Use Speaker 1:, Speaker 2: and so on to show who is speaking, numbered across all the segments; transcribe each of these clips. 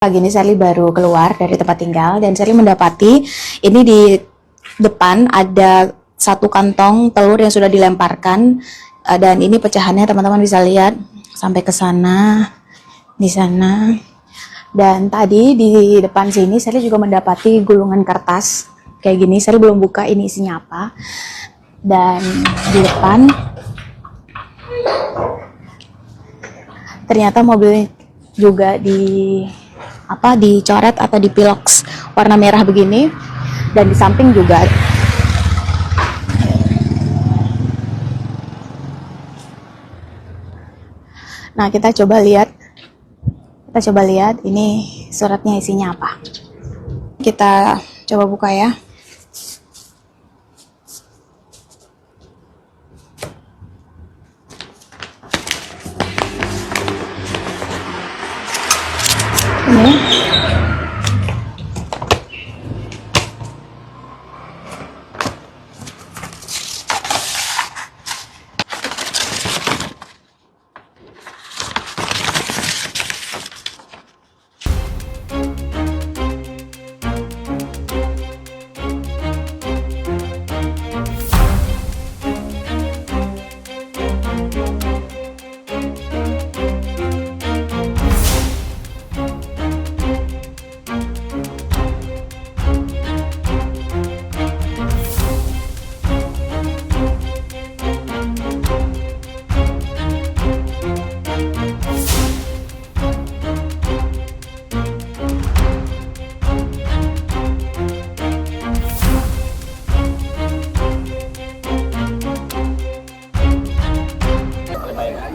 Speaker 1: Pagi ini Sally baru keluar dari tempat tinggal dan Sally mendapati ini di depan ada satu kantong telur yang sudah dilemparkan, dan ini pecahannya teman-teman bisa lihat sampai ke sana, di sana. Dan tadi di depan sini Sally juga mendapati gulungan kertas kayak gini. Sally belum buka ini isinya apa. Dan di depan ternyata mobil juga dicoret atau dipiloks warna merah begini, dan di samping juga. Nah, kita coba lihat ini suratnya isinya apa. Kita coba buka ya. Ini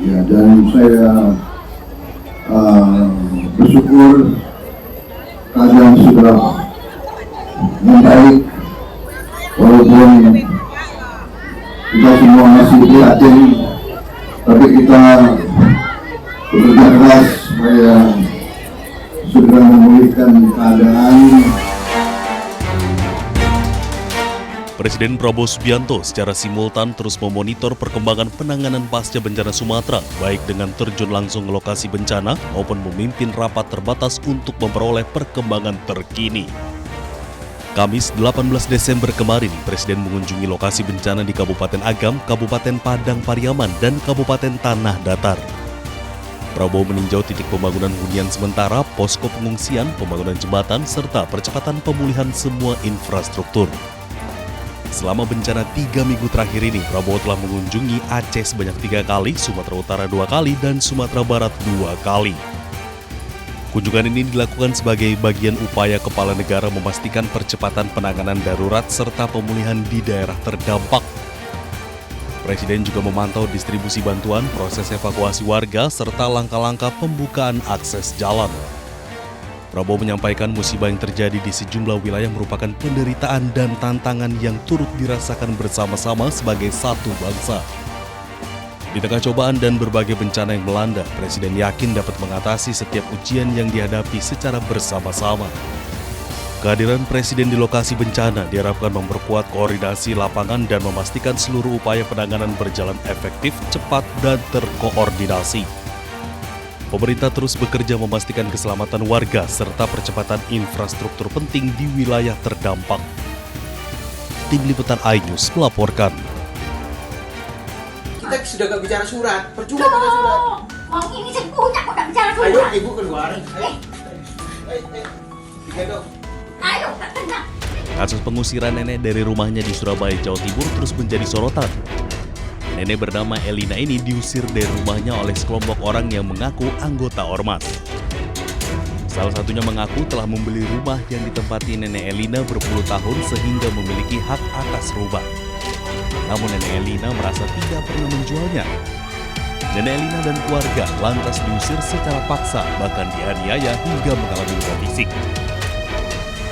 Speaker 2: ya, dan saya bersyukur keadaan sudah membaik, walaupun kita semua masih prihatin, tapi kita bekerja keras supaya segera memulihkan keadaan.
Speaker 3: Presiden Prabowo Subianto secara simultan terus memonitor perkembangan penanganan pasca bencana Sumatera, baik dengan terjun langsung ke lokasi bencana maupun memimpin rapat terbatas untuk memperoleh perkembangan terkini. Kamis 18 Desember kemarin, Presiden mengunjungi lokasi bencana di Kabupaten Agam, Kabupaten Padang Pariaman, dan Kabupaten Tanah Datar. Prabowo meninjau titik pembangunan hunian sementara, posko pengungsian, pembangunan jembatan, serta percepatan pemulihan semua infrastruktur. Selama bencana 3 minggu terakhir ini, Prabowo telah mengunjungi Aceh sebanyak 3 kali, Sumatera Utara 2 kali, dan Sumatera Barat 2 kali. Kunjungan ini dilakukan sebagai bagian upaya kepala negara memastikan percepatan penanganan darurat serta pemulihan di daerah terdampak. Presiden juga memantau distribusi bantuan, proses evakuasi warga, serta langkah-langkah pembukaan akses jalan. Prabowo menyampaikan musibah yang terjadi di sejumlah wilayah merupakan penderitaan dan tantangan yang turut dirasakan bersama-sama sebagai satu bangsa. Di tengah cobaan dan berbagai bencana yang melanda, Presiden yakin dapat mengatasi setiap ujian yang dihadapi secara bersama-sama. Kehadiran Presiden di lokasi bencana diharapkan memperkuat koordinasi lapangan dan memastikan seluruh upaya penanganan berjalan efektif, cepat, dan terkoordinasi. Pemerintah terus bekerja memastikan keselamatan warga serta percepatan infrastruktur penting di wilayah terdampak. Tim Liputan iNews melaporkan.
Speaker 4: Kita sudah gak bicara surat, percuma bicara surat.
Speaker 5: Mau ini saya punya kok gak bicara surat.
Speaker 4: Ayo ibu keluar. Ayo.
Speaker 5: Ayo, tak tenang.
Speaker 3: Kasus pengusiran nenek dari rumahnya di Surabaya, Jawa Timur terus menjadi sorotan. Nenek bernama Elina ini diusir dari rumahnya oleh sekelompok orang yang mengaku anggota ormas. Salah satunya mengaku telah membeli rumah yang ditempati nenek Elina berpuluh tahun sehingga memiliki hak atas rumah. Namun nenek Elina merasa tidak pernah menjualnya. Nenek Elina dan keluarga lantas diusir secara paksa, bahkan dianiaya hingga mengalami luka fisik.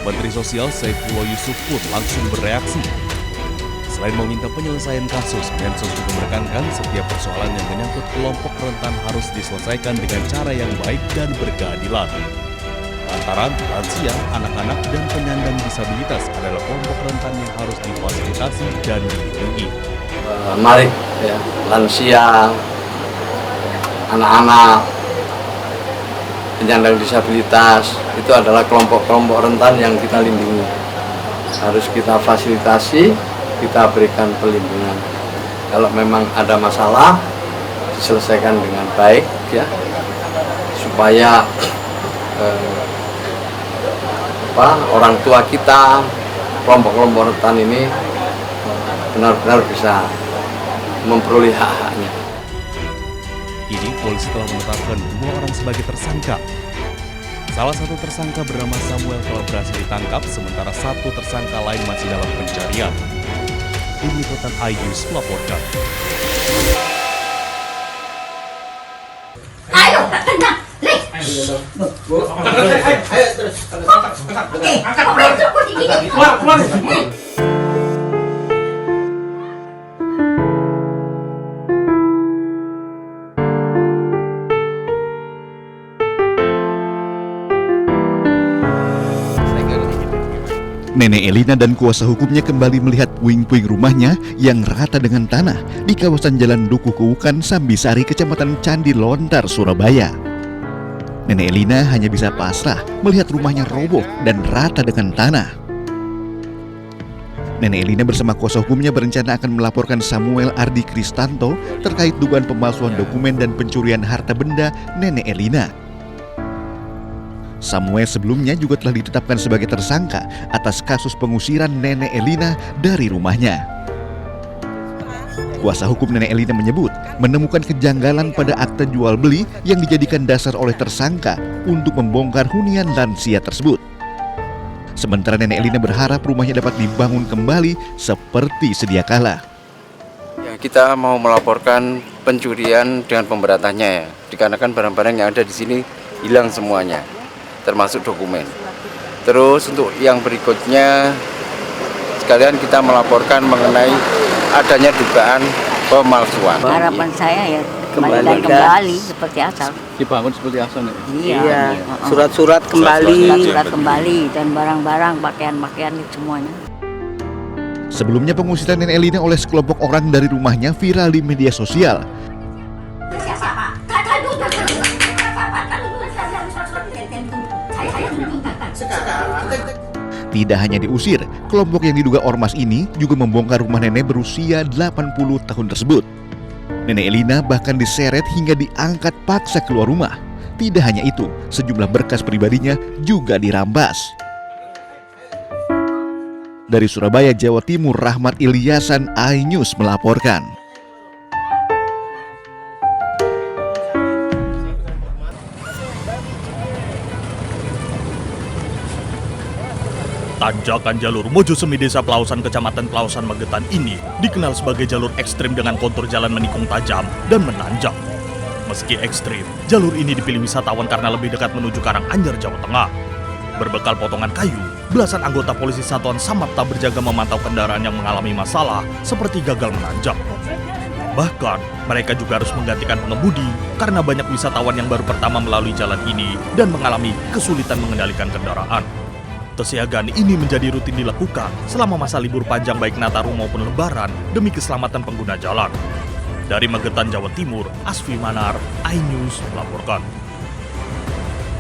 Speaker 3: Menteri Sosial Saifullah Yusuf pun langsung bereaksi. Selain meminta penyelesaian kasus, Mensos juga menekankan setiap persoalan yang menyangkut kelompok rentan harus diselesaikan dengan cara yang baik dan berkeadilan. Lantaran lansia, anak-anak, dan penyandang disabilitas adalah kelompok rentan yang harus difasilitasi dan dilindungi.
Speaker 6: Mari ya, lansia, anak-anak penyandang disabilitas, itu adalah kelompok-kelompok rentan yang kita lindungi. Harus kita fasilitasi, kita berikan perlindungan. Kalau memang ada masalah, diselesaikan dengan baik ya, supaya orang tua kita, kelompok-kelompok rentan ini benar-benar bisa memperoleh hak-haknya.
Speaker 3: Kini polisi telah menetapkan 2 orang sebagai tersangka. Salah satu tersangka bernama Samuel telah berhasil ditangkap, sementara 1 tersangka lain masih dalam pencarian. Tim Liputan iNews melaporkan.
Speaker 5: Ayo, tak tenang. Leh,
Speaker 4: Ayo terus. Angkat.
Speaker 5: apa itu kok digigit?
Speaker 4: Keluar.
Speaker 7: Nenek Elina dan kuasa hukumnya kembali melihat puing-puing rumahnya yang rata dengan tanah di kawasan Jalan Dukuh Kuwukan, Sambisari, Kecamatan Candi Lontar, Surabaya. Nenek Elina hanya bisa pasrah melihat rumahnya roboh dan rata dengan tanah. Nenek Elina bersama kuasa hukumnya berencana akan melaporkan Samuel Ardi Kristanto terkait dugaan pemalsuan dokumen dan pencurian harta benda Nenek Elina. Samuel sebelumnya juga telah ditetapkan sebagai tersangka atas kasus pengusiran Nenek Elina dari rumahnya. Kuasa hukum Nenek Elina menyebut menemukan kejanggalan pada akta jual beli yang dijadikan dasar oleh tersangka untuk membongkar hunian lansia tersebut. Sementara Nenek Elina berharap rumahnya dapat dibangun kembali seperti sedia kala.
Speaker 8: Ya, kita mau melaporkan pencurian dengan pemberatannya ya, dikarenakan barang-barang yang ada di sini hilang semuanya, termasuk dokumen. Terus untuk yang berikutnya sekalian kita melaporkan mengenai adanya dugaan pemalsuan.
Speaker 9: Harapan saya ya kembali seperti asal.
Speaker 6: Dibangun seperti asal ya?
Speaker 9: Iya.
Speaker 10: Surat-surat kembali.
Speaker 9: Surat kembali dan barang-barang, pakaian-pakaian itu semuanya.
Speaker 7: Sebelumnya pengusiran Nenek Elina oleh sekelompok orang dari rumahnya viral di media sosial.
Speaker 5: Siapa?
Speaker 7: Tidak hanya diusir, kelompok yang diduga ormas ini juga membongkar rumah nenek berusia 80 tahun tersebut. Nenek Elina bahkan diseret hingga diangkat paksa keluar rumah. Tidak hanya itu, sejumlah berkas pribadinya juga dirampas. Dari Surabaya, Jawa Timur, Rahmat Ilyasan, iNews melaporkan.
Speaker 3: Tanjakan jalur Mojosemi Desa Pelausan Kecamatan Pelausan Magetan ini dikenal sebagai jalur ekstrim dengan kontur jalan menikung tajam dan menanjak. Meski ekstrim, jalur ini dipilih wisatawan karena lebih dekat menuju Karanganyar, Jawa Tengah. Berbekal potongan kayu, belasan anggota polisi Satuan Samapta berjaga memantau kendaraan yang mengalami masalah seperti gagal menanjak. Bahkan, mereka juga harus menggantikan pengemudi karena banyak wisatawan yang baru pertama melalui jalan ini dan mengalami kesulitan mengendalikan kendaraan. Kesiagaan ini menjadi rutin dilakukan selama masa libur panjang baik Nataru maupun Lebaran demi keselamatan pengguna jalan. Dari Magetan, Jawa Timur, Asfi Manar, iNews melaporkan.